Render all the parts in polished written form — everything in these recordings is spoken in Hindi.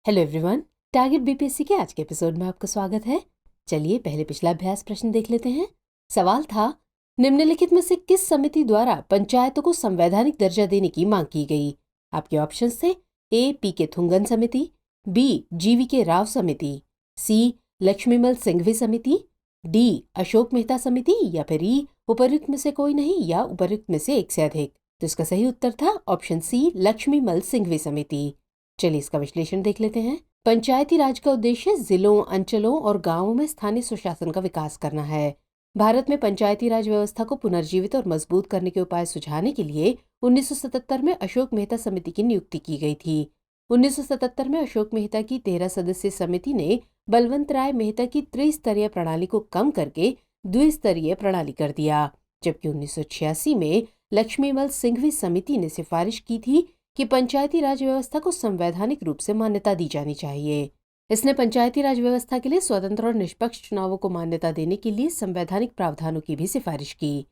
हेलो एवरीवन, टारगेट बीपीएससी के आज के एपिसोड में आपका स्वागत है। चलिए पहले पिछला अभ्यास प्रश्न देख लेते हैं। सवाल था, निम्नलिखित में से किस समिति द्वारा पंचायतों को संवैधानिक दर्जा देने की मांग की गई? आपके ऑप्शंस थे ए पी.के. थुंगन समिति, बी जी.वी.के. राव समिति, सी लक्ष्मीमल सिंघवी समिति, डी अशोक मेहता समिति या फिर ई उपर्युक्त में से कोई नहीं या उपर्युक्त में से एक से अधिक। तो इसका सही उत्तर था ऑप्शन सी लक्ष्मीमल सिंघवी समिति। चलिए इसका विश्लेषण देख लेते हैं। पंचायती राज का उद्देश्य जिलों, अंचलों और गांवों में स्थानीय सुशासन का विकास करना है। भारत में पंचायती राज व्यवस्था को पुनर्जीवित और मजबूत करने के उपाय सुझाने के लिए 1977 में अशोक मेहता समिति की नियुक्ति की गई थी। 1977 में अशोक मेहता की 13 सदस्यीय समिति ने बलवंत राय मेहता की त्रिस्तरीय प्रणाली को कम करके द्विस्तरीय प्रणाली कर दिया, जबकि 1986 में लक्ष्मीमल सिंघवी समिति ने सिफारिश की थी कि पंचायती राज व्यवस्था को संवैधानिक रूप से मान्यता दी जानी चाहिए। इसने पंचायती राज व्यवस्था के लिए स्वतंत्र और निष्पक्ष चुनावों को मान्यता देने के लिए संवैधानिक प्रावधानों की भी सिफारिश की।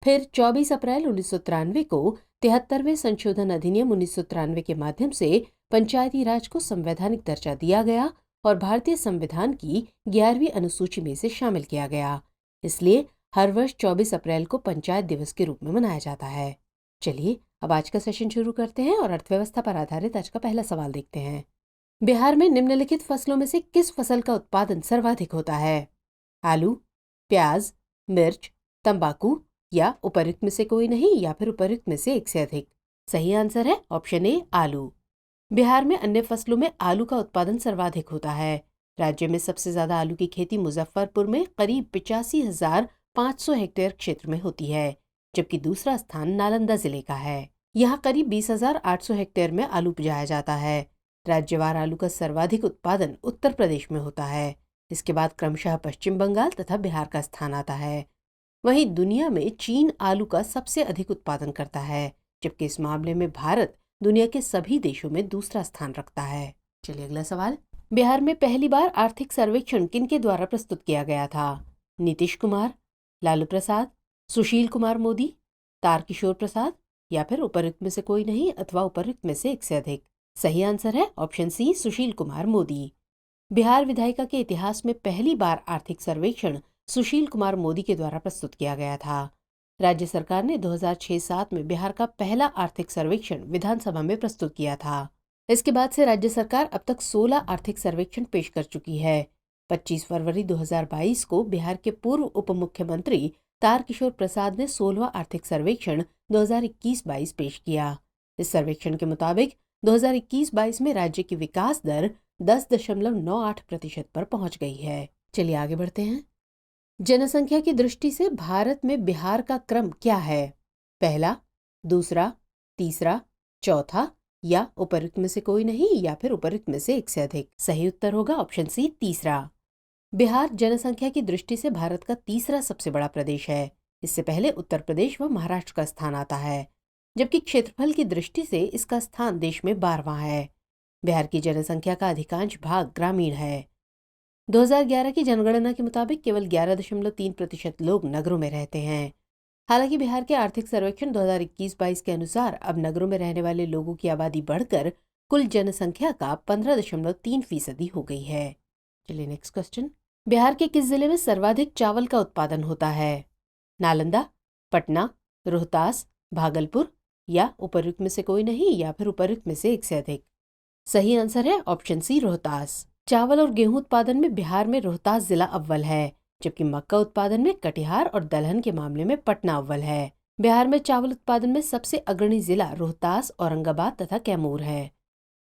फिर 24 अप्रैल 1993 को 73वें संशोधन अधिनियम 1993 के माध्यम से पंचायती राज को संवैधानिक दर्जा दिया गया और भारतीय संविधान की 11वीं अनुसूची में से शामिल किया गया। इसलिए हर वर्ष 24 अप्रैल को पंचायत दिवस के रूप में मनाया जाता है। चलिए अब आज का सेशन शुरू करते हैं और अर्थव्यवस्था पर आधारित आज का पहला सवाल देखते हैं। बिहार में निम्नलिखित फसलों में से किस फसल का उत्पादन सर्वाधिक होता है? आलू, प्याज, मिर्च, तंबाकू या उपर्युक्त में से कोई नहीं या फिर उपर्युक्त में से एक से अधिक। सही आंसर है ऑप्शन ए आलू। बिहार में अन्य फसलों में आलू का उत्पादन सर्वाधिक होता है। राज्य में सबसे ज्यादा आलू की खेती मुजफ्फरपुर में करीब 85,500 हेक्टेयर क्षेत्र में होती है, जबकि दूसरा स्थान नालंदा जिले का है। यहाँ करीब 20,800 हेक्टेयर में आलू उपजाया जाता है। राज्यवार आलू का सर्वाधिक उत्पादन उत्तर प्रदेश में होता है। इसके बाद क्रमशः पश्चिम बंगाल तथा बिहार का स्थान आता है। वहीं दुनिया में चीन आलू का सबसे अधिक उत्पादन करता है, जबकि इस मामले में भारत दुनिया के सभी देशों में दूसरा स्थान रखता है। चलिए अगला सवाल। बिहार में पहली बार आर्थिक सर्वेक्षण किनके द्वारा प्रस्तुत किया गया था? नीतीश कुमार, लालू प्रसाद, सुशील कुमार मोदी, तारकिशोर प्रसाद या फिर उपर्युक्त में से कोई नहीं अथवा उपर्युक्त में से एक से अधिक। सही आंसर है ऑप्शन सी सुशील कुमार मोदी। बिहार विधायिका के इतिहास में पहली बार आर्थिक सर्वेक्षण सुशील कुमार मोदी के द्वारा प्रस्तुत किया गया था। राज्य सरकार ने 2006-07 में बिहार का पहला आर्थिक सर्वेक्षण विधानसभा में प्रस्तुत किया था। इसके बाद से राज्य सरकार अब तक 16 आर्थिक सर्वेक्षण पेश कर चुकी है। 25 फरवरी 2022 को बिहार के पूर्व उप मुख्यमंत्री तारकिशोर प्रसाद ने 16वां आर्थिक सर्वेक्षण 2021-22 पेश किया। इस सर्वेक्षण के मुताबिक 2021-22 में राज्य की विकास दर 10.98% पर पहुंच गई है। चलिए आगे बढ़ते हैं। जनसंख्या की दृष्टि से भारत में बिहार का क्रम क्या है? पहला, दूसरा, तीसरा, चौथा या उपर्युक्त में से कोई नहीं या फिर उपर्युक्त में से एक से अधिक। सही उत्तर होगा ऑप्शन सी तीसरा। बिहार जनसंख्या की दृष्टि से भारत का तीसरा सबसे बड़ा प्रदेश है। इससे पहले उत्तर प्रदेश व महाराष्ट्र का स्थान आता है, जबकि क्षेत्रफल की दृष्टि से इसका स्थान देश में 12वां है। बिहार की जनसंख्या का अधिकांश भाग ग्रामीण है। 2011 की जनगणना के मुताबिक केवल 11.3% लोग नगरों में रहते हैं। हालांकि बिहार के आर्थिक सर्वेक्षण 2021-22 के अनुसार अब नगरों में रहने वाले लोगों की आबादी बढ़कर कुल जनसंख्या का 15.3% हो गई है। चलिए नेक्स्ट क्वेश्चन। बिहार के किस जिले में सर्वाधिक चावल का उत्पादन होता है? नालंदा, पटना, रोहतास, भागलपुर या उपर्युक्त में से कोई नहीं या फिर उपर्युक्त में से एक से अधिक। सही आंसर है ऑप्शन सी रोहतास। चावल और गेहूं उत्पादन में बिहार में रोहतास जिला अव्वल है, जबकि मक्का उत्पादन में कटिहार और दलहन के मामले में पटना अव्वल है। बिहार में चावल उत्पादन में सबसे अग्रणी जिला रोहतास, औरंगाबाद तथा कैमूर है।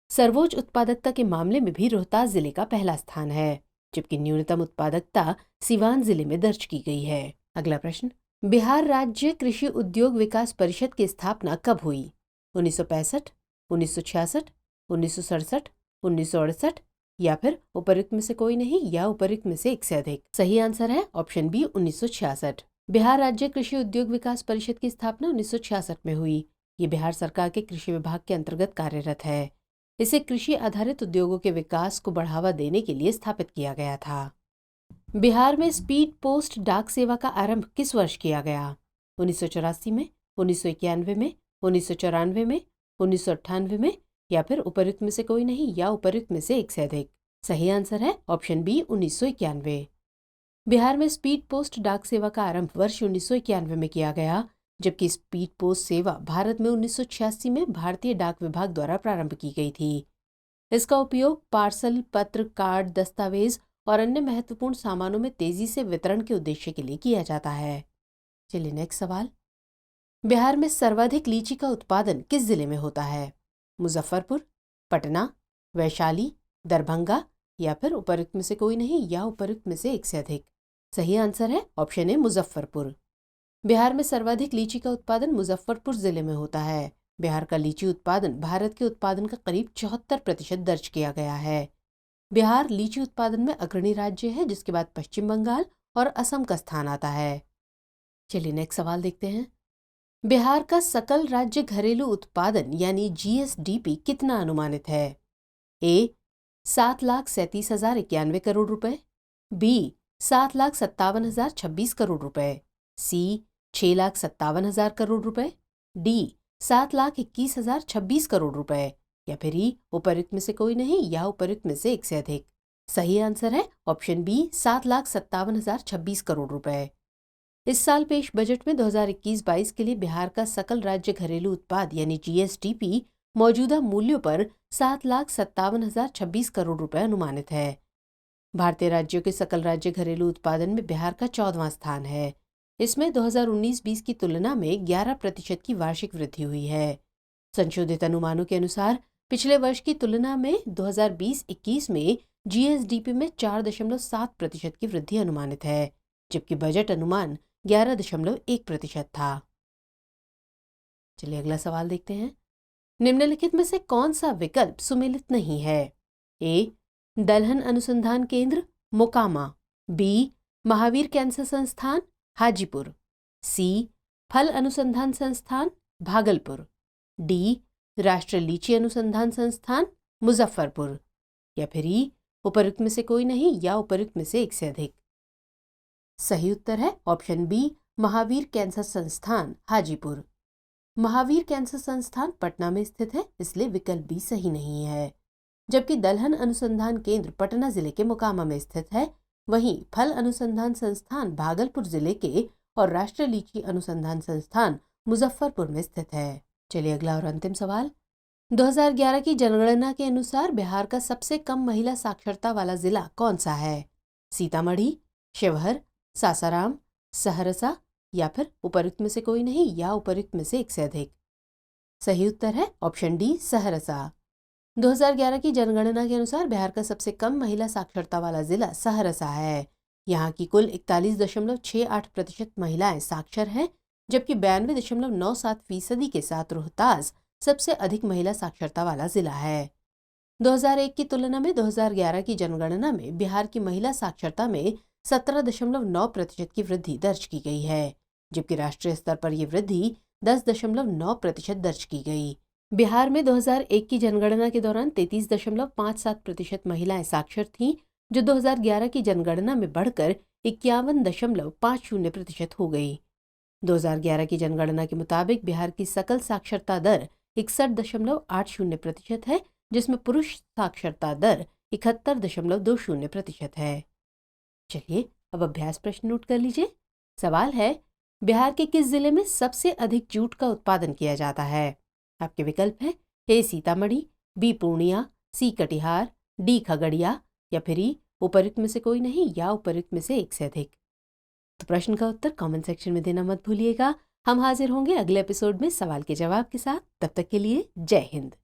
सर्वोच्च उत्पादकता के मामले में भी रोहतास जिले का पहला स्थान है, जबकि न्यूनतम उत्पादकता सिवान जिले में दर्ज की गई है। अगला प्रश्न। बिहार राज्य कृषि उद्योग विकास परिषद की स्थापना कब हुई? 1965, 1966, 1967, 1968 या फिर उपर्युक्त में से कोई नहीं या उपर्युक्त में से एक से अधिक। सही आंसर है ऑप्शन बी 1966। बिहार राज्य कृषि उद्योग विकास परिषद की स्थापना 1966 में हुई। ये बिहार सरकार के कृषि विभाग के अंतर्गत कार्यरत है। इसे कृषि आधारित उद्योगों के विकास को बढ़ावा देने के लिए स्थापित किया गया था। बिहार में स्पीड पोस्ट डाक सेवा का आरंभ किस वर्ष किया गया? 1984 में, 1991 में, 1994 में, 1998 में या फिर उपर्युक्त में से कोई नहीं या उपर्युक्त में से एक से अधिक। सही आंसर है ऑप्शन बी 1991। बिहार में स्पीड पोस्ट डाक सेवा का आरंभ वर्ष 1991 में किया गया, जबकि स्पीड पोस्ट सेवा भारत में 1986 में भारतीय डाक विभाग द्वारा प्रारंभ की गई थी। इसका उपयोग पार्सल, पत्र, कार्ड, दस्तावेज और अन्य महत्वपूर्ण सामानों में तेजी से वितरण के उद्देश्य के लिए किया जाता है। चलिए नेक्स्ट सवाल। बिहार में सर्वाधिक लीची का उत्पादन किस जिले में होता है? मुजफ्फरपुर, पटना, वैशाली, दरभंगा या फिर उपर्युक्त में से कोई नहीं या उपर्युक्त में से एक से अधिक। सही आंसर है ऑप्शन ए मुजफ्फरपुर। बिहार में सर्वाधिक लीची का उत्पादन मुजफ्फरपुर जिले में होता है। बिहार का लीची उत्पादन भारत के उत्पादन का करीब 74% दर्ज किया गया है। बिहार लीची उत्पादन में अग्रणी राज्य है, जिसके बाद पश्चिम बंगाल और असम का स्थान आता है। चलिए नेक्स्ट सवाल देखते हैं। बिहार का सकल राज्य घरेलू उत्पादन यानी जीएसडीपी कितना अनुमानित है? ए 7,37,091 करोड़ रुपए, बी 7,57,026 करोड़ रुपए, सी 6,57,000 करोड़ रुपए, डी 7,21,026 करोड़ रुपए या फिर ई उपर्युक्त में से कोई नहीं या उपर्युक्त में से एक से अधिक। सही आंसर है ऑप्शन बी 7,57,026 करोड़ रुपए। इस साल पेश बजट में 2021-22 के लिए बिहार का सकल राज्य घरेलू उत्पाद यानी जीएसडीपी मौजूदा मूल्यों पर 7,57,026 करोड़ रुपए अनुमानित है। भारतीय राज्यों के सकल राज्य घरेलू उत्पादन में बिहार का 14वां स्थान है। इसमें 2019-20 की तुलना में 11% की वार्षिक वृद्धि हुई है। संशोधित अनुमानों के अनुसार पिछले वर्ष की तुलना में 2020-21 में जीएसडीपी में 4.7% की वृद्धि अनुमानित है, जबकि बजट अनुमान 11.1% था। चलिए अगला सवाल देखते हैं। निम्नलिखित में से कौन सा विकल्प सुमेलित नहीं है? ए दलहन अनुसंधान केंद्र मोकामा, बी महावीर कैंसर संस्थान हाजीपुर, सी फल अनुसंधान संस्थान भागलपुर, डी राष्ट्रीय लीची अनुसंधान संस्थान मुजफ्फरपुर या फिर ई उपर्युक्त में से कोई नहीं या उपर्युक्त में से एक से अधिक। सही उत्तर है ऑप्शन बी महावीर कैंसर संस्थान हाजीपुर। महावीर कैंसर संस्थान पटना में स्थित है, इसलिए विकल्प बी सही नहीं है। जबकि दलहन अनुसंधान केंद्र पटना जिले के मोकामा में स्थित है, वहीं फल अनुसंधान संस्थान भागलपुर जिले के और राष्ट्रीय लीची अनुसंधान संस्थान मुजफ्फरपुर में स्थित है। चलिए अगला और अंतिम सवाल। 2011 की जनगणना के अनुसार बिहार का सबसे कम महिला साक्षरता वाला जिला कौन सा है? सीतामढ़ी, शिवहर, सासाराम, सहरसा या फिर उपर्युक्त में से कोई नहीं या उपर्युक्त में से एक से अधिक। सही उत्तर है ऑप्शन डी सहरसा। 2011 की जनगणना के अनुसार बिहार का सबसे कम महिला साक्षरता वाला जिला सहरसा है। यहाँ की कुल 41.68% महिलाएं साक्षर हैं, जबकि 92.97% के साथ रोहतास सबसे अधिक महिला साक्षरता वाला जिला है। 2001 की तुलना में 2011 की जनगणना में बिहार की महिला साक्षरता में 17.9% की वृद्धि दर्ज की गई है, जबकि राष्ट्रीय स्तर पर यह वृद्धि 10.9% दर्ज की गई। बिहार में 2001 की जनगणना के दौरान 33.57% महिलाएं साक्षर थीं, जो 2011 की जनगणना में बढ़कर 51.50% हो गई। 2011 की जनगणना के मुताबिक बिहार की सकल साक्षरता दर 61.80% है, जिसमें पुरुष साक्षरता दर 71.20% है। चलिए अब अभ्यास प्रश्न नोट कर लीजिए। सवाल है, बिहार के किस जिले में सबसे अधिक जूट का उत्पादन किया जाता है? आपके विकल्प है ए सीतामढ़ी, बी पूर्णिया, सी कटिहार, डी खगड़िया या फिर ई उपर्युक्त में से कोई नहीं या उपर्युक्त में से एक से अधिक। तो प्रश्न का उत्तर कमेंट सेक्शन में देना मत भूलिएगा। हम हाजिर होंगे अगले एपिसोड में सवाल के जवाब के साथ। तब तक के लिए जय हिंद।